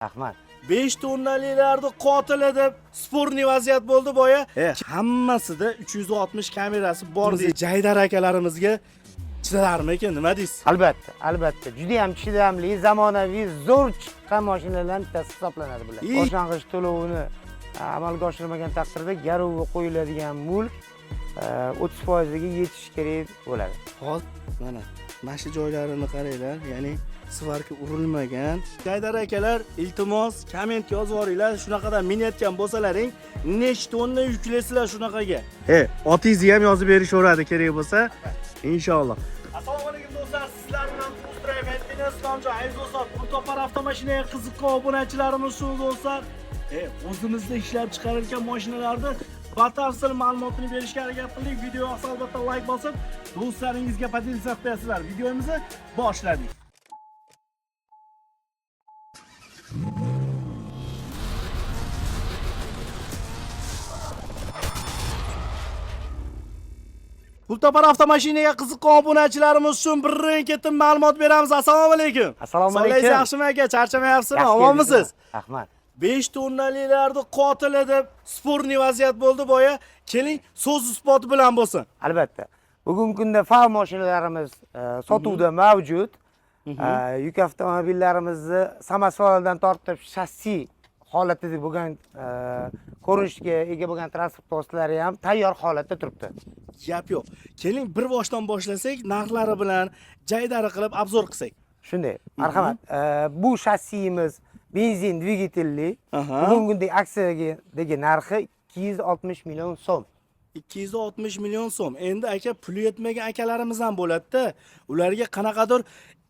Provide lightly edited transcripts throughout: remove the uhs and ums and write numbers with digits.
Rahmat. 5 tonnalilarni qotili deb sporniy vaziyat bo'ldi boya. Hammasida 360 kamerasi bor deydi. Jaydar akalarimizga chidarmikin, nima deysiz? Albatta, albatta. Juda ham chidamli, zamonaviy, zo'r chiqqan mashinalardan bittasi hisoblanadi bular. Boshlang'ich to'lovini amalga oshirmagan taqdirda garovga qo'yiladigan mulk 30% ga yetish kerak bo'ladi. Hozir mana shu joylarini qaranglar, ya'ni svarka urilmagan. Jaydar akalar, iltimos komment yozib yuboringlar. Shunaqadan minayotgan bo'lsalaring, nechta tonna yuklaysizlar shunaqaga. Otingizni ham yozib berishaveradi kerak bo'lsa, inshaalloh. Assalomu alaykum do'stlar, sizlar bilan Ustrayman. Men Islomjon, aziz do'stlar, Pultopar avtomashinaga qiziqqan obunachilarimiz shu do'stlar. O'zimizda ishlab chiqarilgan mashinalarni batafsil ma'lumotini berishga harakat qildik. Video yoqsa albatta like bosib, do'stlaringizga potensial qo'yasizlar. Videomizni boshladik. Pultopar avtomashinaga qiziqqan obunachilarimiz uchun birin-ketin ma'lumot beramiz. Assalomu alaykum. Assalomu alaykum. Sog'ligingiz yaxshimi aka? Charchamayapsizmi? Omonmisiz? Rahmat. 5 tonnalilarni qotili deb sporniy vaziyat bo'ldi boya. Keling, so'z isboti bilan bo'lsin. Albatta. Bugungi kunda FAV mashinalarimiz sotuvda mavjud. Yuk avtomobillarimizni samosvaldan tortib shassi holatida bo'lgan ko'rinishga ega bo'lgan transport vositalari ham tayyor holatda turibdi. Gap yo'q. Keling, bir boshdan boshlasak, narxlari bilan jaydari qilib obzor qilsak. Shunday. Marhamat. Bu shassimiz benzin dvigatelli. Bugungi kunda aksiyadagi narxi 260 million so'm. 260 million so'm. Endi aka pul yetmagan akalarimiz ham bo'ladi-da. Ularga qanaqadir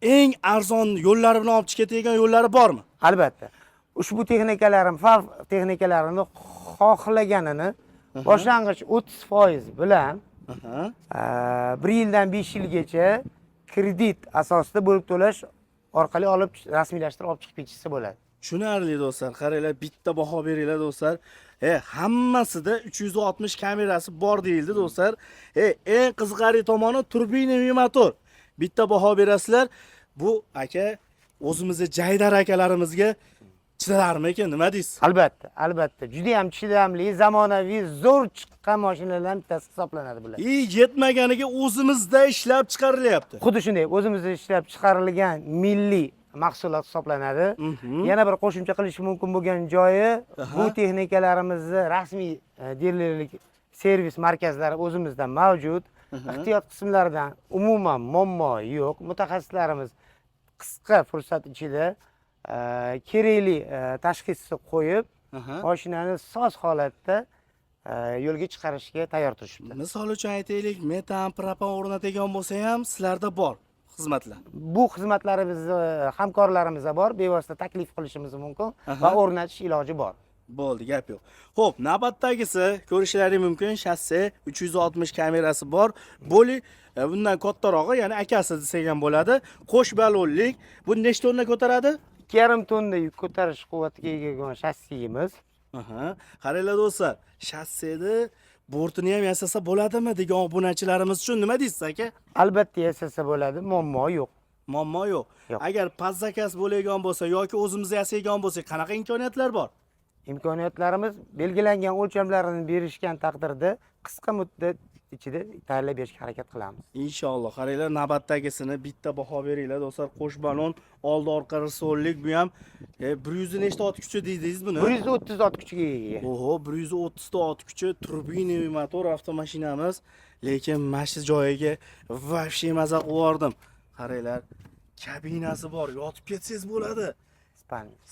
eng arzon yo'llari bilan olib chiqadigan yo'llari bormi? Albatta. Ushbu texnikalarim, FAV texnikalarini xohlaganini boshlang'ich 30% bilan 1 yildan 5 yilgacha kredit asosida bo'lib to'lash orqali olib rasmiylashtirib olib chiqib ketishsa bo'ladi. Tushunarli do'stlar, qaranglar, bitta baho beringlar do'stlar. Hammasida 360 kamerasi bor deyildi do'stlar. Eng qiziqarli tomoni turbinaviy motor. Bitta baho berasizlar. Bu aka o'zimizga Jaydar akalarimizga chidarmikin, nima deysiz? Albatta, albatta. Juda ham chidamli, zamonaviy, zo'r chiqqan mashinalardan bittasi hisoblanadi bular. Yetmaganiga o'zimizda ishlab chiqarilyapti. Xuddi shunday, o'zimizda ishlab chiqarilgan milliy mahsulot hisoblanadi. Yana bir qo'shimcha qilish mumkin bo'lgan joyi, bu texnikalarimizni rasmiy dilerlik servis markazlari o'zimizda mavjud. Ehtiyot qismlaridan umuman muammo yo'q. Mutaxassislarimiz qisqa fursat ichida kerakli tashxisni qo'yib, mashinani soz holatda yo'lga chiqarishga tayyor turishibdi. Misol uchun aytaylik, metan, propan o'rnatadigan bo'lsa ham sizlarda bor xizmatlar. Bu xizmatlarimiz hamkorlarimizda bor, bevosita taklif qilishimiz mumkin va o'rnatish iloji bor. Bo'ldi, gap yo'q. Xo'p, navbatdagisi ko'rishlaring mumkin, shassi 360 kamerasi bor. Bo'li bundan kattarog'i, ya'ni akasi desak ham bo'ladi. Qo'sh balonlik. Bu nechta tonna ko'taradi? 2,5 tonna yuk ko'tarish quvvatiga ega bo'lgan shassimiz. Qaranglar do'stlar, shassini bortini ham yasasa bo'ladimi degan obunachilarimiz uchun nima deysiz aka? Albatta yasasa bo'ladi, muammo yo'q. Muammo yo'q. Agar past zakaz bo'ladigan bo'lsa yoki o'zimiz yasagan bo'lsak, qanaqa imkoniyatlar bor? Imkoniyatlarimiz belgilangan o'lchamlarini berishgan taqdirda qisqa muddat ichida tayyorlab berishga harakat qilamiz. Inshaalloh. Qaranglar, navbatdagisini bitta baho beringlar do'stlar. Qo'sh balon, oldi orqa risollik, bu ham 100 nechta ot kuchi deydingiz buni? 130 ot kuchiga ega. Oho, 130 ta ot kuchi, turbinaviy motor avtomashinamiz, lekin mana shu joyiga vafshi maza qilib Qaranglar, kabinasi bor, yotib ketsangiz bo'ladi.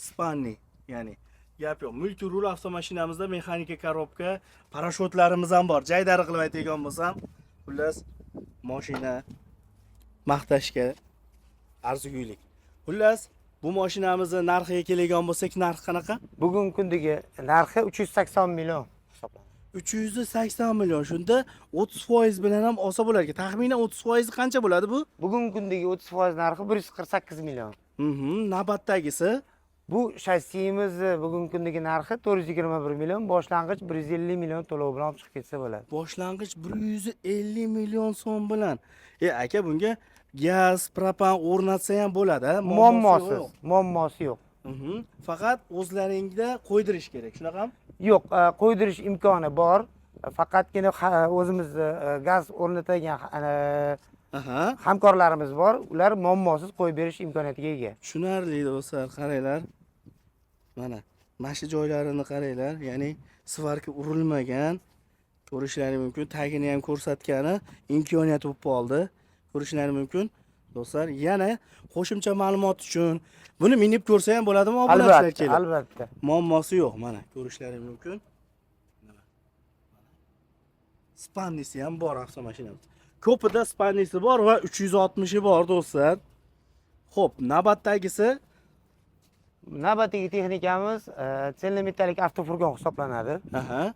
Spanni, ya'ni gap yo'q. Multirul avtomashinamizda mexanika korobka, parashyutlarimiz ham bor. Jaydari qilib aytadigan bo'lsam, xullas mashina maqtashga arzigulik. Xullas, bu mashinamizni narxiga keladigan bo'lsak, narxi qanaqa? Bugungi kundagi narxi 380 million hisoblanadi. 380 million. Shunda 30% bilan ham olsa bo'lar ekan. Taxminan 30% qancha bo'ladi bu? Bugungi kundagi 30% narxi 148 million. Navbatdagisi bu shassimiz bugungi kundagi narxi 421 million, boshlang'ich 150 million to'lov bilan olib chiqib ketsa bo'ladi. Boshlang'ich 150 million so'm bilan. Aka bunga gaz, propan o'rnatsa ham bo'ladi, muammosi yo'q. Faqat o'zlaringda qo'ydirish kerak, shunaqami? Yo'q, qo'ydirish imkoni bor. Faqatgina o'zimiz gaz o'rnatgan hamkorlarimiz bor. Ular muammosiz qo'yib berish imkoniyatiga ega. Tushunarli do'stlar, qaranglar. Mana shu joylarini qaranglar, ya'ni svarka urilmagan. Ko'rishlaringiz mumkin. Tagini ham ko'rsatgani imkoniyati bo'lib qoldi. Ko'rishlaringiz mumkin. Do'stlar, yana qo'shimcha ma'lumot uchun buni minib ko'rsa ham bo'ladimi, obunachilar kelib? Albatta. Muammosi yo'q, mana ko'rishlaringiz mumkin. Spannisi ham bor avtomashinamiz. Ko'pida spannisi bor va 360i bor do'stlar. Xo'p, navbatdagisi Navbatdagi texnikamiz tselli metalik avtofurgon hisoblanadi.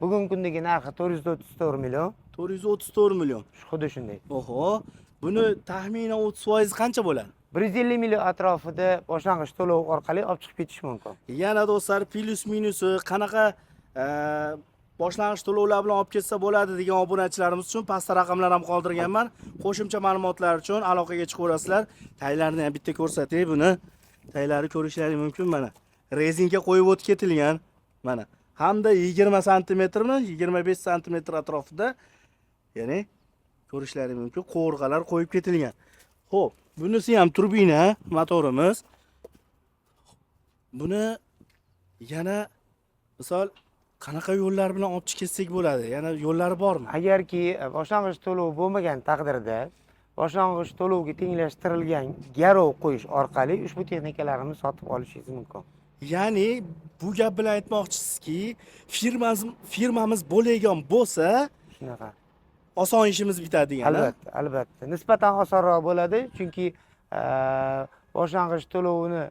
Bugungi kundagi narxi 434 million. 434 million. Xuddi shunday. Oho, buni taxminan 30% qancha bo'ladi? 150 million atrofida boshlang'ich to'lov orqali olib chiqib ketish mumkin. Yana do'stlar, plyus minusi qanaqa boshlang'ich to'lovlar bilan olib ketsa bo'ladi degan obunachilarimiz uchun pastda raqamlar ham qoldirganman. Qo'shimcha ma'lumotlar uchun aloqaga chiqaverasizlar. Taylarni ham bitta ko'rsatay buni. Taylari ko'rishlaringiz mumkin mana. Rezinka qo'yib o'tib ketilgan. Mana. Hamda 20 sm mi, 25 sm atrofida, ya'ni ko'rishlaringiz mumkin, qo'rg'alar qo'yib ketilgan. Xo'p, bunisi ham turbina motorimiz. Buni yana misol qanaqa yo'llar bilan olib chiqsak bo'ladi? Yana yo'llari bormi? Agarki boshlang'ich to'lov bo'lmagan taqdirda boshlang'ich to'lovga tenglashtirilgan garov qo'yish orqali ushbu texnikalarni sotib olishingiz mumkin. Ya'ni bu gap bilan aytmoqchisizki, firmamiz bo'lagan bo'lsa, Shunaqa. oson ishimiz bitadi degan. Albatta, albatta. Nisbatan osonroq bo'ladi, chunki boshlang'ich to'lovini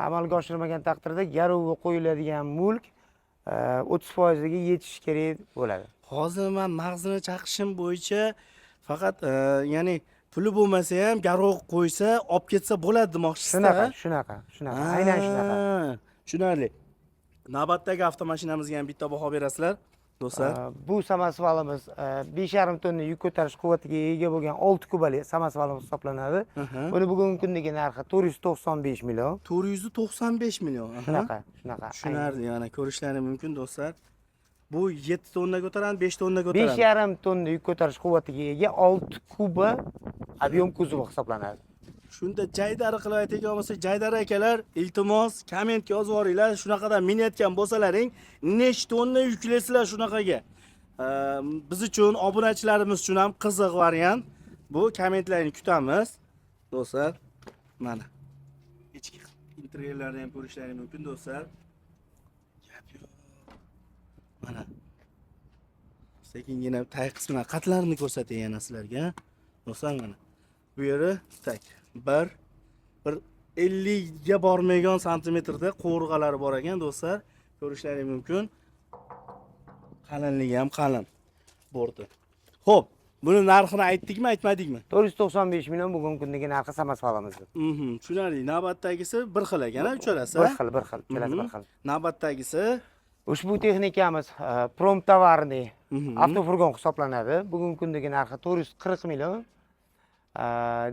amalga oshirmagan taqdirda garovga qo'yiladigan mulk 30% ga yetish kerak bo'ladi. Hozir men mag'zini chaqishim bo'yicha faqat ya'ni puli bo'lmasa ham garov qo'ysa, olib ketsa bo'ladi demoqchisiz. Shunaqa. Aynan shunaqa. Tushunarli. Navbatdagi avtomashinamizga ham bitta baho berasizlar, do'stlar. Bu samospalimiz 5,5 tonna yuk ko'tarish quvvatiga ega bo'lgan 6 kubali samospalimiz hisoblanadi. Buni bugungi kundagi narxi 495 million. 495 million. Shunaqa. Tushunarli, yana ko'rishlaringiz mumkin do'stlar. Bu 7 tonna ko'taradi, 5 tonna ko'taradi. 5,5 tonna yuk ko'tarish quvvatiga ega 6 kuba ob'yom kuzovi hisoblanadi. Shunda jaydari qilib aytadigan bo'lsa, Jaydar akalar, iltimos kommentga yozib yuboringlar. Shunaqadan minayotgan bo'lsalaring, nechta tonna yuklaysizlar shunaqaga. Biz uchun, obunachilarimiz uchun ham qiziq variant. Bu kommentlarni kutamiz. Do'stlar, mana. Ichki interyerlarni ham ko'rishlaringiz mumkin do'stlar. Mana. Sekingina tay qismini qatlarini ko'rsatay yana sizlarga. Do'stlar, mana. Bu yeri tak. Bir 50 ga bormagan santimetrda qo'rg'alari bor ekan do'stlar. Ko'rishlaringiz mumkin. Qalinligi ham qalin bordi. Xo'p, buni narxini aytdikmi, aytmadikmi? 495 million bugungi kundagi narxi samospalimizni. Tushunarli. Navbatdagisi bir xil ekan, uchalasi. Bir xil, kelasi bir xil. Navbatdagisi ushbu texnikamiz promtovarniy avtofurgon hisoblanadi. Bugungi kundagi narxi 440 million.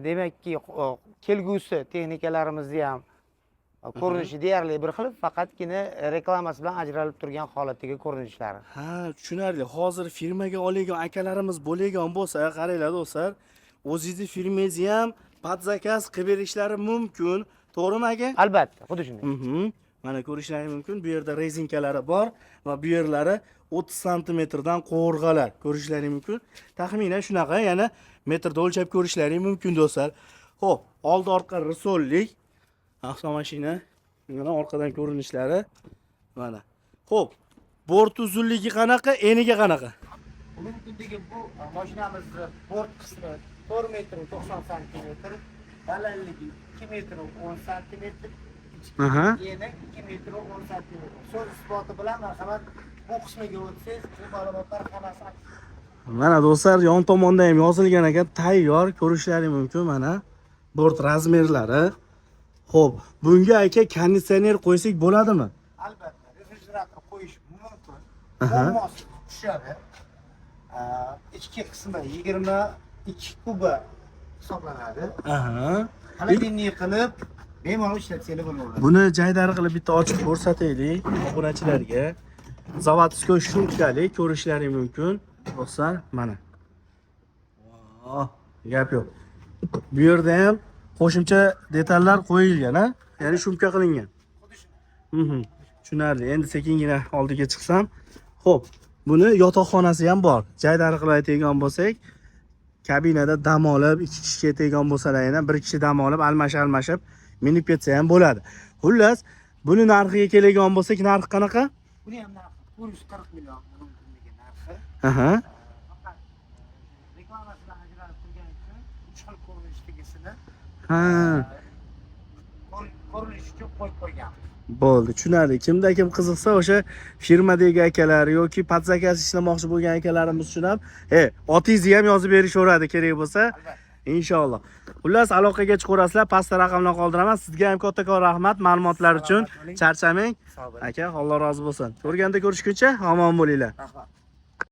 Demakki, kelgusi texnikalarimizni ham ko'rinishi deyarli bir xil, faqatgina reklamasi bilan ajralib turgan holatdagi ko'rinishlari. Tushunarli. Hozir firmaga olgan akalarimiz bo'lagan bo'lsa, qaranglar do'stlar, o'zingizni firmangizni ham podzakaz qilib berishlari mumkin. To'g'rimi aka? Albatta, xuddi shunday. Mana ko'rishlaringiz mumkin. Bu yerda rezinkalari bor va bu yerlari 30 santimetrdan qo'rg'alar. Ko'rishlaringiz mumkin. Taxminan shunaqa, yana metrda o'lchab ko'rishlaringiz mumkin do'stlar. Xo'p, oldi orqa risollik avtomashina. Mana orqadan ko'rinishlari. Mana. Xo'p, bort uzunligi qanaqa, eniga qanaqa? Bugungi kundagi bu mashinamizni bort qismi 4 metr 90 santimetr, balandligi 2 metr 10 santimetr. Eni 2 metr 10 santimetr. So'z isboti bilan marhamat bu qismiga o'tsangiz, bu ma'lumotlar hammasi. Mana do'stlar, yon tomonda ham yozilgan ekan, tayyor ko'rishlaringiz mumkin mana bort razmerlari. Xo'p, bunga aka konditsioner qo'ysak bo'ladimi? Albatta, refrigerator qo'yish mumkin. Muammosi tushadi. Ichki qismi 22 kuba hisoblanadi. Xolodilnik qilib bemalol ishlatsangiz bo'laveradi. Buni jaydari qilib bitta ochib ko'rsataylik obunachilarga. Zavodskoy shumkali ko'rishlaring mumkin. Do'stlar, mana. Gap yo'q. Bu yerda ham qo'shimcha detallar qo'yilgan, ha? Ya'ni shumka qilingan. Tushunarli. Endi sekingina oldiga chiqsam, xo'p, buni yotoqxonasi ham bor. Jaydari qilib aytadigan bo'lsak, kabinada dam olib, 2 kishi ketadigan bo'lsalar, yana 1 kishi dam olib, almashib minib ketsa ham bo'ladi. Xullas, buni narxiga keladigan bo'lsak, narxi qanaqa? Buni ham narxi 440 million mumkinligi narxi. Aha. Faqat reklamasidan ajralib turgani uchun 3 xil ko'rinishdagisini Ha. ko'rinish uchun qo'yib qo'ygan. Bo'ldi, tushunarli. Kimda kim qiziqsa, o'sha firmadagi akalar yoki podzakaz ishlamoqchi bo'lgan akalarimiz uchun ham, otingizni ham yozib berishaveradi kerak bo'lsa. Inshaalloh. Xullas, aloqaga chiqaverasizlar, pastda raqamni qoldiraman. Sizga ham kattakon rahmat ma'lumotlar uchun. Charchamang. Aka, Alloh rozi bo'lsin. Ko'rganda ko'rishguncha omon bo'linglar. Rahmat.